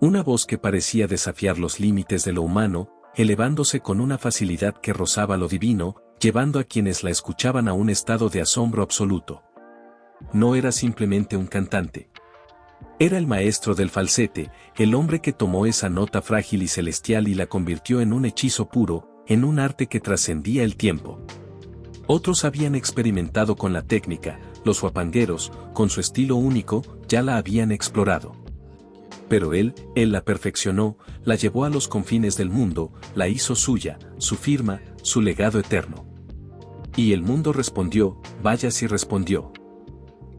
Una voz que parecía desafiar los límites de lo humano, elevándose con una facilidad que rozaba lo divino, llevando a quienes la escuchaban a un estado de asombro absoluto. No era simplemente un cantante. Era el maestro del falsete, el hombre que tomó esa nota frágil y celestial y la convirtió en un hechizo puro, en un arte que trascendía el tiempo. Otros habían experimentado con la técnica, los huapangueros, con su estilo único, ya la habían explorado. Pero él la perfeccionó, la llevó a los confines del mundo, la hizo suya, su firma, su legado eterno. Y el mundo respondió, vaya si respondió.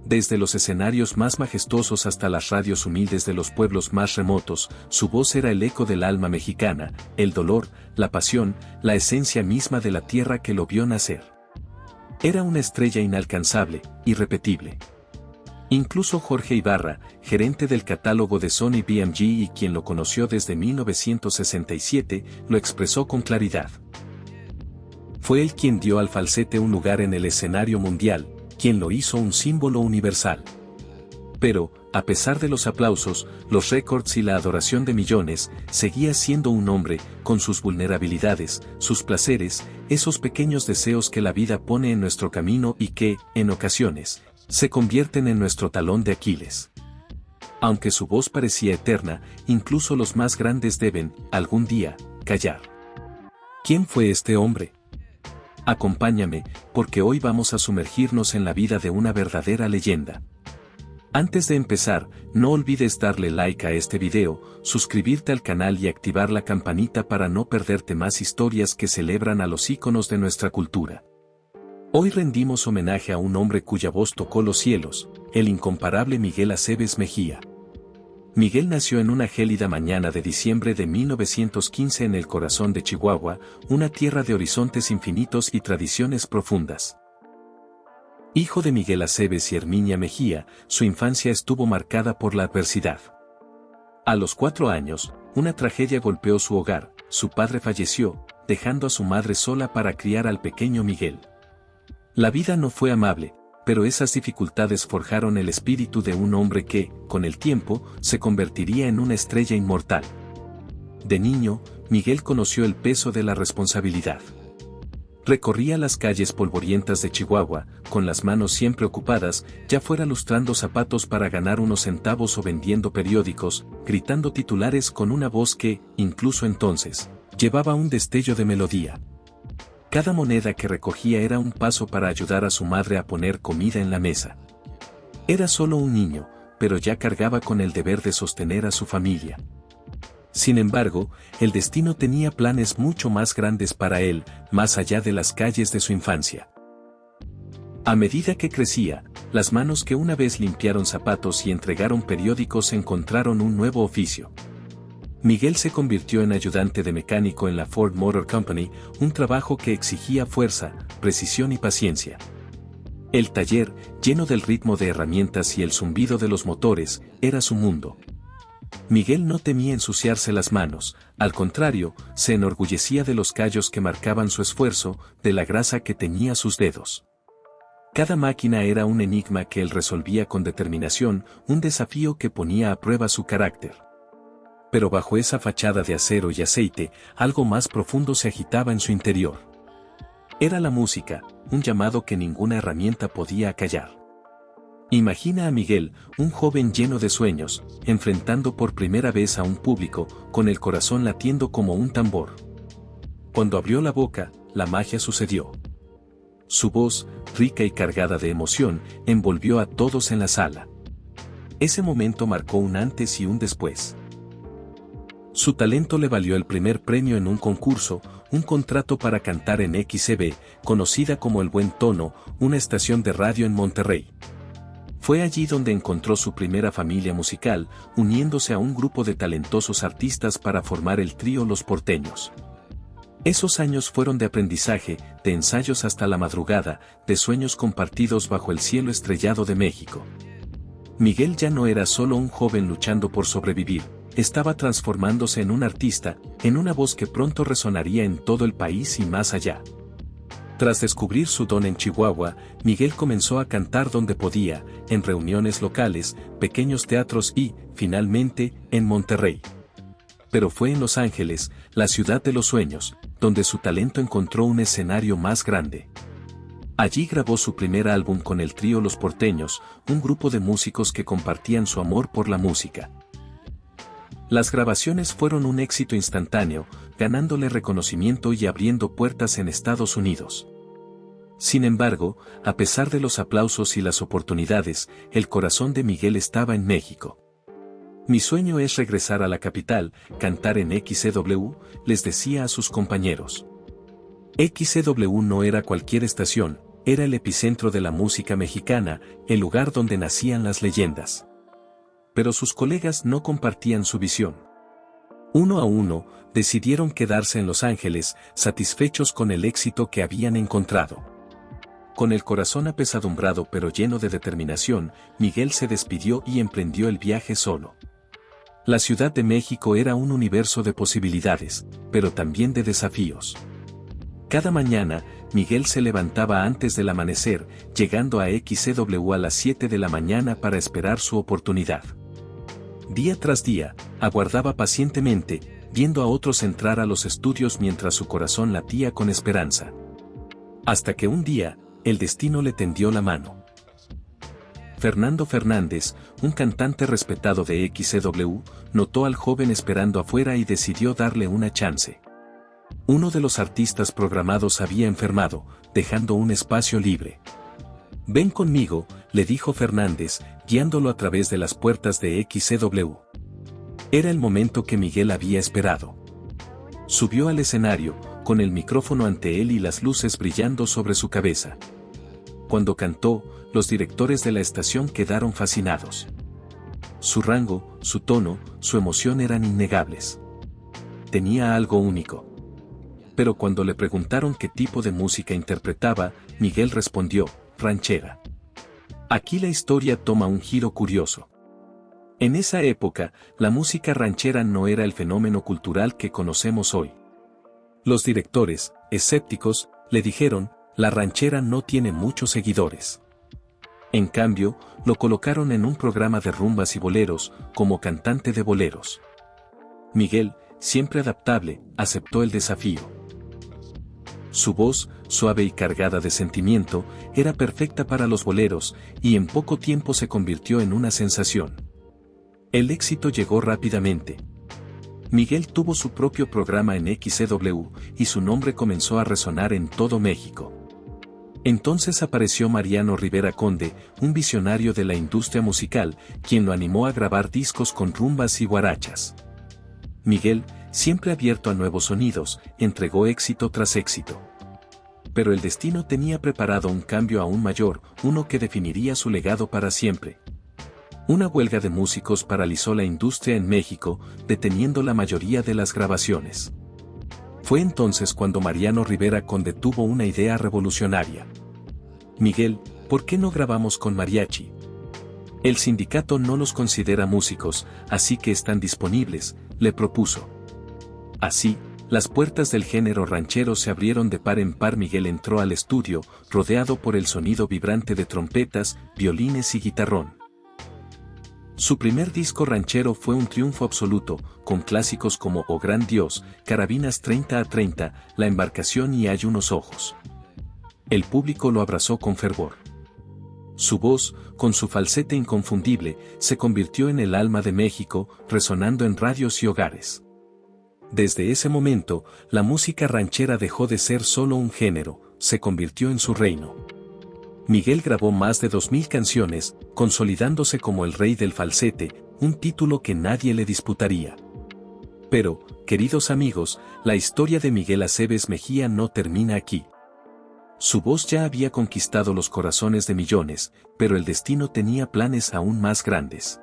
Desde los escenarios más majestuosos hasta las radios humildes de los pueblos más remotos, su voz era el eco del alma mexicana, el dolor, la pasión, la esencia misma de la tierra que lo vio nacer. Era una estrella inalcanzable, irrepetible. Incluso Jorge Ibarra, gerente del catálogo de Sony BMG y quien lo conoció desde 1967, lo expresó con claridad. Fue él quien dio al falsete un lugar en el escenario mundial, quien lo hizo un símbolo universal. Pero, a pesar de los aplausos, los récords y la adoración de millones, seguía siendo un hombre, con sus vulnerabilidades, sus placeres, esos pequeños deseos que la vida pone en nuestro camino y que, en ocasiones, se convierten en nuestro talón de Aquiles. Aunque su voz parecía eterna, incluso los más grandes deben, algún día, callar. ¿Quién fue este hombre? Acompáñame, porque hoy vamos a sumergirnos en la vida de una verdadera leyenda. Antes de empezar, no olvides darle like a este video, suscribirte al canal y activar la campanita para no perderte más historias que celebran a los íconos de nuestra cultura. Hoy rendimos homenaje a un hombre cuya voz tocó los cielos, el incomparable Miguel Aceves Mejía. Miguel nació en una gélida mañana de diciembre de 1915 en el corazón de Chihuahua, una tierra de horizontes infinitos y tradiciones profundas. Hijo de Miguel Aceves y Herminia Mejía, su infancia estuvo marcada por la adversidad. A los 4 años, una tragedia golpeó su hogar, su padre falleció, dejando a su madre sola para criar al pequeño Miguel. La vida no fue amable, pero esas dificultades forjaron el espíritu de un hombre que, con el tiempo, se convertiría en una estrella inmortal. De niño, Miguel conoció el peso de la responsabilidad. Recorría las calles polvorientas de Chihuahua, con las manos siempre ocupadas, ya fuera lustrando zapatos para ganar unos centavos o vendiendo periódicos, gritando titulares con una voz que, incluso entonces, llevaba un destello de melodía. Cada moneda que recogía era un paso para ayudar a su madre a poner comida en la mesa. Era solo un niño, pero ya cargaba con el deber de sostener a su familia. Sin embargo, el destino tenía planes mucho más grandes para él, más allá de las calles de su infancia. A medida que crecía, las manos que una vez limpiaron zapatos y entregaron periódicos encontraron un nuevo oficio. Miguel se convirtió en ayudante de mecánico en la Ford Motor Company, un trabajo que exigía fuerza, precisión y paciencia. El taller, lleno del ritmo de herramientas y el zumbido de los motores, era su mundo. Miguel no temía ensuciarse las manos, al contrario, se enorgullecía de los callos que marcaban su esfuerzo, de la grasa que teñía sus dedos. Cada máquina era un enigma que él resolvía con determinación, un desafío que ponía a prueba su carácter. Pero bajo esa fachada de acero y aceite, algo más profundo se agitaba en su interior. Era la música, un llamado que ninguna herramienta podía acallar. Imagina a Miguel, un joven lleno de sueños, enfrentando por primera vez a un público, con el corazón latiendo como un tambor. Cuando abrió la boca, la magia sucedió. Su voz, rica y cargada de emoción, envolvió a todos en la sala. Ese momento marcó un antes y un después. Su talento le valió el primer premio en un concurso, un contrato para cantar en XCB, conocida como El Buen Tono, una estación de radio en Monterrey. Fue allí donde encontró su primera familia musical, uniéndose a un grupo de talentosos artistas para formar el trío Los Porteños. Esos años fueron de aprendizaje, de ensayos hasta la madrugada, de sueños compartidos bajo el cielo estrellado de México. Miguel ya no era solo un joven luchando por sobrevivir, estaba transformándose en un artista, en una voz que pronto resonaría en todo el país y más allá. Tras descubrir su don en Chihuahua, Miguel comenzó a cantar donde podía, en reuniones locales, pequeños teatros y, finalmente, en Monterrey. pero fue en Los Ángeles, la ciudad de los sueños, donde su talento encontró un escenario más grande. Allí grabó su primer álbum con el trío Los Porteños, un grupo de músicos que compartían su amor por la música. Las grabaciones fueron un éxito instantáneo, ganándole reconocimiento y abriendo puertas en Estados Unidos. Sin embargo, a pesar de los aplausos y las oportunidades, el corazón de Miguel estaba en México. Mi sueño es regresar a la capital, cantar en XCW, les decía a sus compañeros. XCW no era cualquier estación, era el epicentro de la música mexicana, el lugar donde nacían las leyendas. Pero sus colegas no compartían su visión. Uno a uno, decidieron quedarse en Los Ángeles, satisfechos con el éxito que habían encontrado. Con el corazón apesadumbrado pero lleno de determinación, Miguel se despidió y emprendió el viaje solo. La Ciudad de México era un universo de posibilidades, pero también de desafíos. Cada mañana, Miguel se levantaba antes del amanecer, llegando a XCW a las 7 de la mañana para esperar su oportunidad. Día tras día, aguardaba pacientemente, viendo a otros entrar a los estudios mientras su corazón latía con esperanza. Hasta que un día, el destino le tendió la mano. Fernando Fernández, un cantante respetado de XCW, notó al joven esperando afuera y decidió darle una chance. Uno de los artistas programados había enfermado, dejando un espacio libre. «Ven conmigo», le dijo Fernández, guiándolo a través de las puertas de XCW. Era el momento que Miguel había esperado. Subió al escenario, con el micrófono ante él y las luces brillando sobre su cabeza. Cuando cantó, los directores de la estación quedaron fascinados. Su rango, su tono, su emoción eran innegables. Tenía algo único. Pero cuando le preguntaron qué tipo de música interpretaba, Miguel respondió, ranchera. Aquí la historia toma un giro curioso. En esa época, la música ranchera no era el fenómeno cultural que conocemos hoy. Los directores, escépticos, le dijeron, la ranchera no tiene muchos seguidores. En cambio, lo colocaron en un programa de rumbas y boleros, como cantante de boleros. Miguel, siempre adaptable, aceptó el desafío. Su voz, suave y cargada de sentimiento, era perfecta para los boleros, y en poco tiempo se convirtió en una sensación. El éxito llegó rápidamente. Miguel tuvo su propio programa en XCW, y su nombre comenzó a resonar en todo México. Entonces apareció Mariano Rivera Conde, un visionario de la industria musical, quien lo animó a grabar discos con rumbas y guarachas. Miguel, siempre abierto a nuevos sonidos, entregó éxito tras éxito. Pero el destino tenía preparado un cambio aún mayor, uno que definiría su legado para siempre. Una huelga de músicos paralizó la industria en México, deteniendo la mayoría de las grabaciones. Fue entonces cuando Mariano Rivera Conde tuvo una idea revolucionaria. Miguel, ¿por qué no grabamos con mariachi? El sindicato no los considera músicos, así que están disponibles, le propuso. Así, las puertas del género ranchero se abrieron de par en par. Miguel entró al estudio, rodeado por el sonido vibrante de trompetas, violines y guitarrón. Su primer disco ranchero fue un triunfo absoluto, con clásicos como Oh Gran Dios, Carabinas 30 a 30, La Embarcación y Hay unos ojos. El público lo abrazó con fervor. Su voz, con su falsete inconfundible, se convirtió en el alma de México, resonando en radios y hogares. Desde ese momento, la música ranchera dejó de ser solo un género, se convirtió en su reino. Miguel grabó más de 2000 canciones, consolidándose como el rey del falsete, un título que nadie le disputaría. Pero, queridos amigos, la historia de Miguel Aceves Mejía no termina aquí. Su voz ya había conquistado los corazones de millones, pero el destino tenía planes aún más grandes.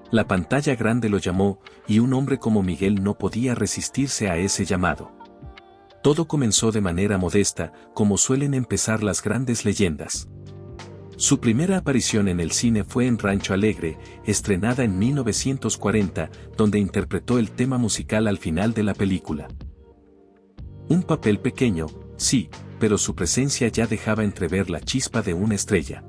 La pantalla grande lo llamó, y un hombre como Miguel no podía resistirse a ese llamado. Todo comenzó de manera modesta, como suelen empezar las grandes leyendas. Su primera aparición en el cine fue en Rancho Alegre, estrenada en 1940, donde interpretó el tema musical al final de la película. Un papel pequeño, sí, pero su presencia ya dejaba entrever la chispa de una estrella.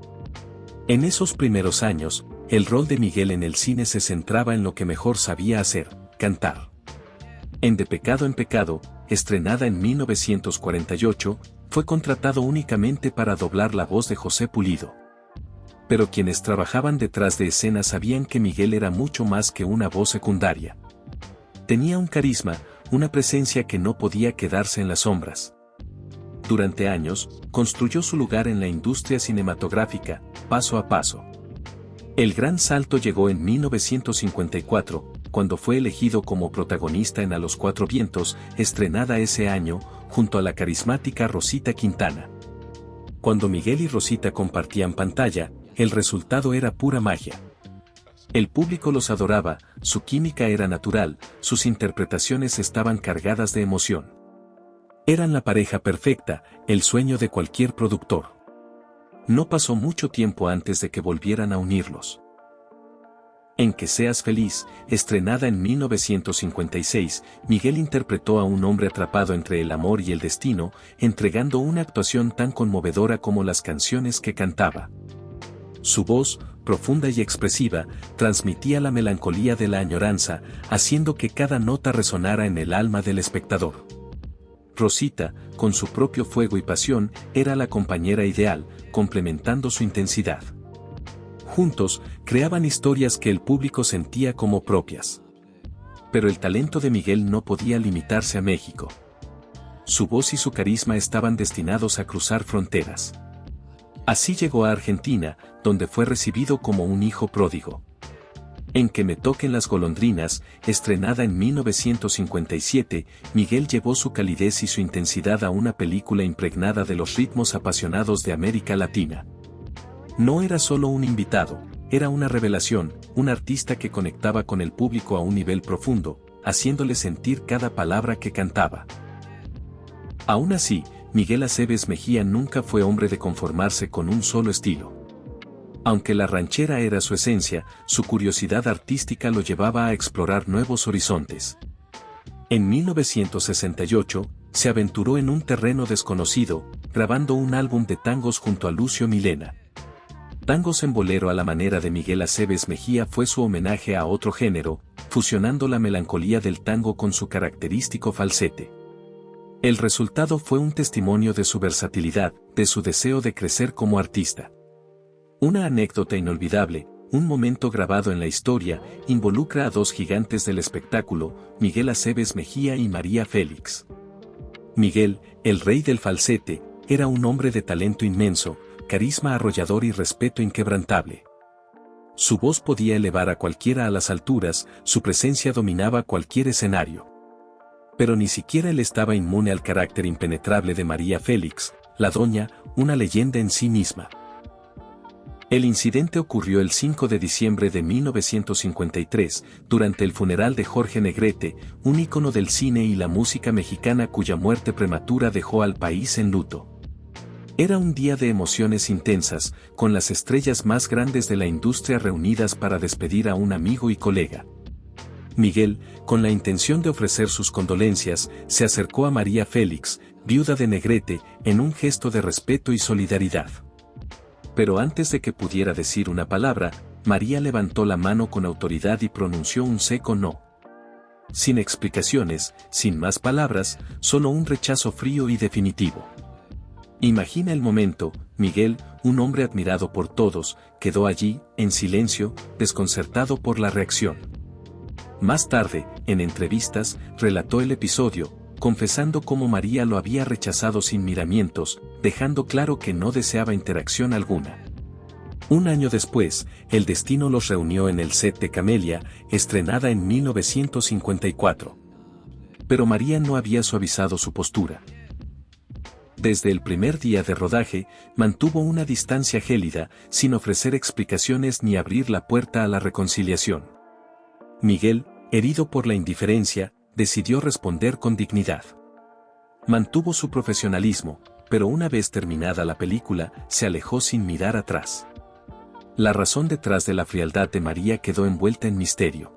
En esos primeros años, el rol de Miguel en el cine se centraba en lo que mejor sabía hacer, cantar. En De pecado en pecado, estrenada en 1948, fue contratado únicamente para doblar la voz de José Pulido. Pero quienes trabajaban detrás de escena sabían que Miguel era mucho más que una voz secundaria. Tenía un carisma, una presencia que no podía quedarse en las sombras. Durante años, construyó su lugar en la industria cinematográfica, paso a paso. El gran salto llegó en 1954, cuando fue elegido como protagonista en A los Cuatro Vientos, estrenada ese año, junto a la carismática Rosita Quintana. Cuando Miguel y Rosita compartían pantalla, el resultado era pura magia. El público los adoraba, su química era natural, sus interpretaciones estaban cargadas de emoción. Eran la pareja perfecta, el sueño de cualquier productor. No pasó mucho tiempo antes de que volvieran a unirlos. En Que seas feliz, estrenada en 1956, Miguel interpretó a un hombre atrapado entre el amor y el destino, entregando una actuación tan conmovedora como las canciones que cantaba. Su voz, profunda y expresiva, transmitía la melancolía de la añoranza, haciendo que cada nota resonara en el alma del espectador. Rosita, con su propio fuego y pasión, era la compañera ideal, complementando su intensidad. Juntos, creaban historias que el público sentía como propias. Pero el talento de Miguel no podía limitarse a México. Su voz y su carisma estaban destinados a cruzar fronteras. Así llegó a Argentina, donde fue recibido como un hijo pródigo. En Que me toquen las golondrinas, estrenada en 1957, Miguel llevó su calidez y su intensidad a una película impregnada de los ritmos apasionados de América Latina. No era solo un invitado, era una revelación, un artista que conectaba con el público a un nivel profundo, haciéndole sentir cada palabra que cantaba. Aún así, Miguel Aceves Mejía nunca fue hombre de conformarse con un solo estilo. Aunque la ranchera era su esencia, su curiosidad artística lo llevaba a explorar nuevos horizontes. En 1968, se aventuró en un terreno desconocido, grabando un álbum de tangos junto a Lucio Milena. Tangos en bolero a la manera de Miguel Aceves Mejía fue su homenaje a otro género, fusionando la melancolía del tango con su característico falsete. El resultado fue un testimonio de su versatilidad, de su deseo de crecer como artista. Una anécdota inolvidable, un momento grabado en la historia, involucra a dos gigantes del espectáculo, Miguel Aceves Mejía y María Félix. Miguel, el rey del falsete, era un hombre de talento inmenso, carisma arrollador y respeto inquebrantable. Su voz podía elevar a cualquiera a las alturas, su presencia dominaba cualquier escenario. Pero ni siquiera él estaba inmune al carácter impenetrable de María Félix, la doña, una leyenda en sí misma. El incidente ocurrió el 5 de diciembre de 1953, durante el funeral de Jorge Negrete, un ícono del cine y la música mexicana cuya muerte prematura dejó al país en luto. Era un día de emociones intensas, con las estrellas más grandes de la industria reunidas para despedir a un amigo y colega. Miguel, con la intención de ofrecer sus condolencias, se acercó a María Félix, viuda de Negrete, en un gesto de respeto y solidaridad. Pero antes de que pudiera decir una palabra, María levantó la mano con autoridad y pronunció un seco no. Sin explicaciones, sin más palabras, solo un rechazo frío y definitivo. Imagina el momento, Miguel, un hombre admirado por todos, quedó allí, en silencio, desconcertado por la reacción. Más tarde, en entrevistas, relató el episodio, confesando cómo María lo había rechazado sin miramientos, dejando claro que no deseaba interacción alguna. Un año después, el destino los reunió en el set de Camelia, estrenada en 1954. Pero María no había suavizado su postura. Desde el primer día de rodaje, mantuvo una distancia gélida, sin ofrecer explicaciones ni abrir la puerta a la reconciliación. Miguel, herido por la indiferencia, decidió responder con dignidad. Mantuvo su profesionalismo, pero una vez terminada la película, se alejó sin mirar atrás. La razón detrás de la frialdad de María quedó envuelta en misterio.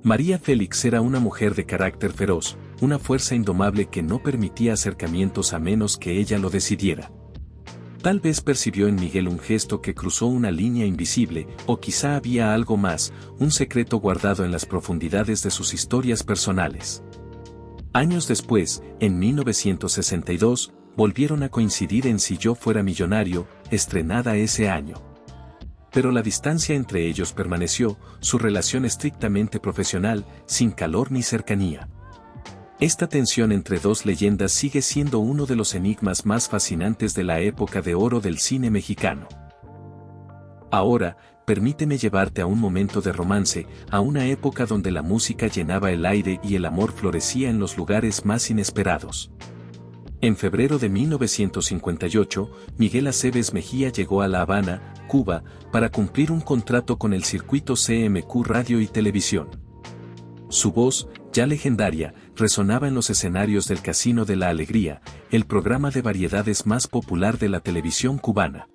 María Félix era una mujer de carácter feroz, una fuerza indomable que no permitía acercamientos a menos que ella lo decidiera. Tal vez percibió en Miguel un gesto que cruzó una línea invisible, o quizá había algo más, un secreto guardado en las profundidades de sus historias personales. Años después, en 1962, volvieron a coincidir en Si yo fuera millonario, estrenada ese año. Pero la distancia entre ellos permaneció, su relación estrictamente profesional, sin calor ni cercanía. Esta tensión entre dos leyendas sigue siendo uno de los enigmas más fascinantes de la época de oro del cine mexicano. Ahora, permíteme llevarte a un momento de romance, a una época donde la música llenaba el aire y el amor florecía en los lugares más inesperados. En febrero de 1958, Miguel Aceves Mejía llegó a La Habana, Cuba, para cumplir un contrato con el circuito CMQ Radio y Televisión. Su voz, ya legendaria, resonaba en los escenarios del Casino de la Alegría, el programa de variedades más popular de la televisión cubana.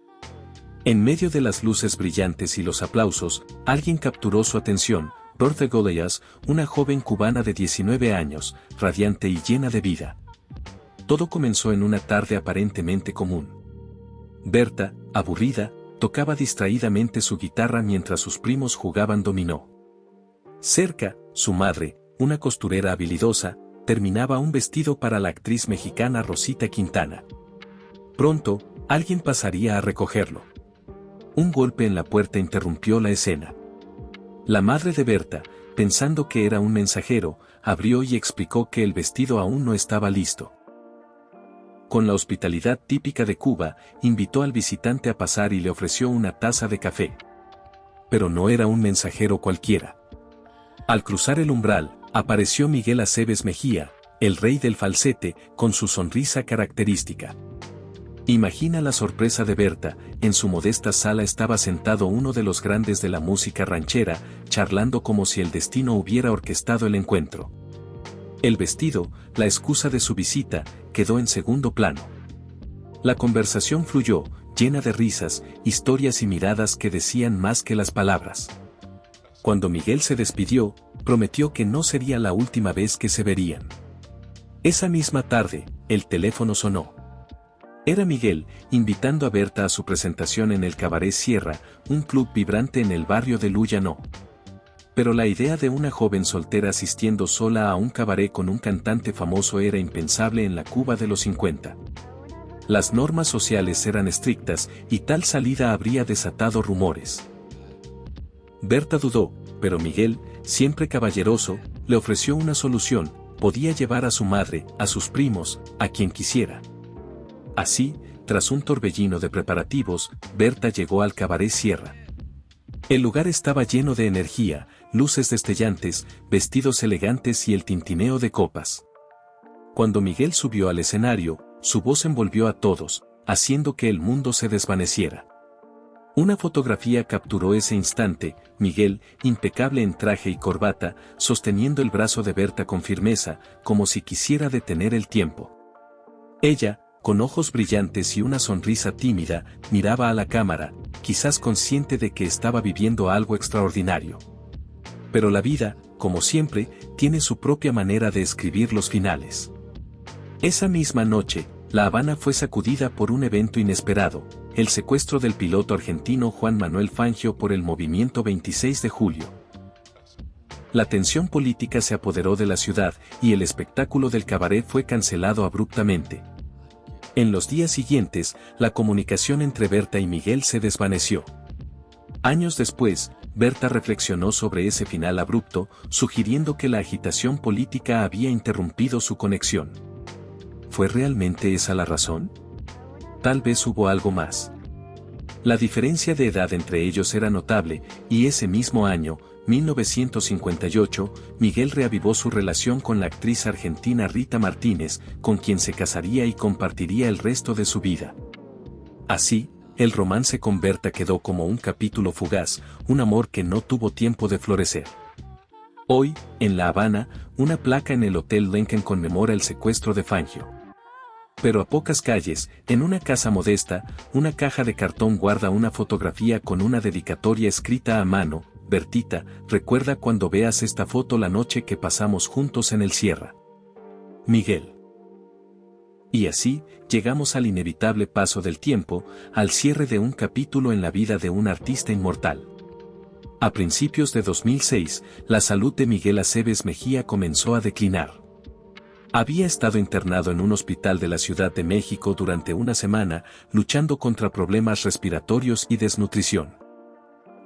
En medio de las luces brillantes y los aplausos, alguien capturó su atención, Berta Goleas, una joven cubana de 19 años, radiante y llena de vida. Todo comenzó en una tarde aparentemente común. Berta, aburrida, tocaba distraídamente su guitarra mientras sus primos jugaban dominó. Cerca, su madre, una costurera habilidosa, terminaba un vestido para la actriz mexicana Rosita Quintana. Pronto, alguien pasaría a recogerlo. Un golpe en la puerta interrumpió la escena. La madre de Berta, pensando que era un mensajero, abrió y explicó que el vestido aún no estaba listo. Con la hospitalidad típica de Cuba, invitó al visitante a pasar y le ofreció una taza de café. Pero no era un mensajero cualquiera. Al cruzar el umbral, apareció Miguel Aceves Mejía, el rey del falsete, con su sonrisa característica. Imagina la sorpresa de Berta, en su modesta sala estaba sentado uno de los grandes de la música ranchera, charlando como si el destino hubiera orquestado el encuentro. El vestido, la excusa de su visita, quedó en segundo plano. La conversación fluyó, llena de risas, historias y miradas que decían más que las palabras. Cuando Miguel se despidió, prometió que no sería la última vez que se verían. Esa misma tarde, el teléfono sonó. Era Miguel, invitando a Berta a su presentación en el Cabaret Sierra, un club vibrante en el barrio de Lujano. Pero la idea de una joven soltera asistiendo sola a un cabaret con un cantante famoso era impensable en la Cuba de los 50. Las normas sociales eran estrictas y tal salida habría desatado rumores. Berta dudó, pero Miguel, siempre caballeroso, le ofreció una solución: podía llevar a su madre, a sus primos, a quien quisiera. Así, tras un torbellino de preparativos, Berta llegó al Cabaret Sierra. El lugar estaba lleno de energía, luces destellantes, vestidos elegantes y el tintineo de copas. Cuando Miguel subió al escenario, su voz envolvió a todos, haciendo que el mundo se desvaneciera. Una fotografía capturó ese instante: Miguel, impecable en traje y corbata, sosteniendo el brazo de Berta con firmeza, como si quisiera detener el tiempo. Ella, con ojos brillantes y una sonrisa tímida, miraba a la cámara, quizás consciente de que estaba viviendo algo extraordinario. Pero la vida, como siempre, tiene su propia manera de escribir los finales. Esa misma noche, La Habana fue sacudida por un evento inesperado: el secuestro del piloto argentino Juan Manuel Fangio por el movimiento 26 de julio. La tensión política se apoderó de la ciudad y el espectáculo del cabaret fue cancelado abruptamente. En los días siguientes, la comunicación entre Berta y Miguel se desvaneció. Años después, Berta reflexionó sobre ese final abrupto, sugiriendo que la agitación política había interrumpido su conexión. ¿Fue realmente esa la razón? Tal vez hubo algo más. La diferencia de edad entre ellos era notable, y ese mismo año, 1958, Miguel reavivó su relación con la actriz argentina Rita Martínez, con quien se casaría y compartiría el resto de su vida. Así, el romance con Berta quedó como un capítulo fugaz, un amor que no tuvo tiempo de florecer. Hoy, en La Habana, una placa en el Hotel Lincoln conmemora el secuestro de Fangio. Pero a pocas calles, en una casa modesta, una caja de cartón guarda una fotografía con una dedicatoria escrita a mano: Bertita, recuerda cuando veas esta foto la noche que pasamos juntos en el Sierra. Miguel. Y así, llegamos al inevitable paso del tiempo, al cierre de un capítulo en la vida de un artista inmortal. A principios de 2006, la salud de Miguel Aceves Mejía comenzó a declinar. Había estado internado en un hospital de la Ciudad de México durante una semana, luchando contra problemas respiratorios y desnutrición.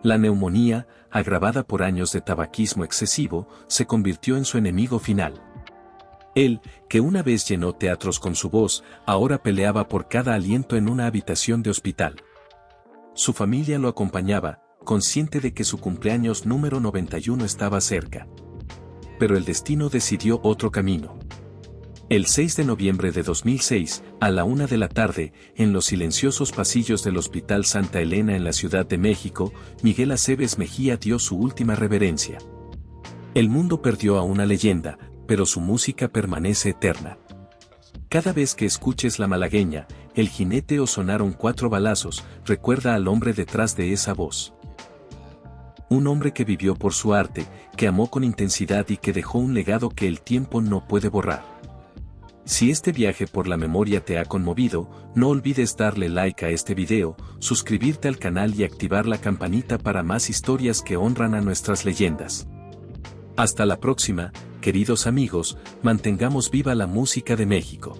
La neumonía, agravada por años de tabaquismo excesivo, se convirtió en su enemigo final. Él, que una vez llenó teatros con su voz, ahora peleaba por cada aliento en una habitación de hospital. Su familia lo acompañaba, consciente de que su cumpleaños número 91 estaba cerca. Pero el destino decidió otro camino. El 6 de noviembre de 2006, a la 1 de la tarde, en los silenciosos pasillos del Hospital Santa Elena en la Ciudad de México, Miguel Aceves Mejía dio su última reverencia. El mundo perdió a una leyenda, pero su música permanece eterna. Cada vez que escuches La Malagueña, El Jinete o sonaron 4 balazos, recuerda al hombre detrás de esa voz. Un hombre que vivió por su arte, que amó con intensidad y que dejó un legado que el tiempo no puede borrar. Si este viaje por la memoria te ha conmovido, no olvides darle like a este video, suscribirte al canal y activar la campanita para más historias que honran a nuestras leyendas. Hasta la próxima, queridos amigos, mantengamos viva la música de México.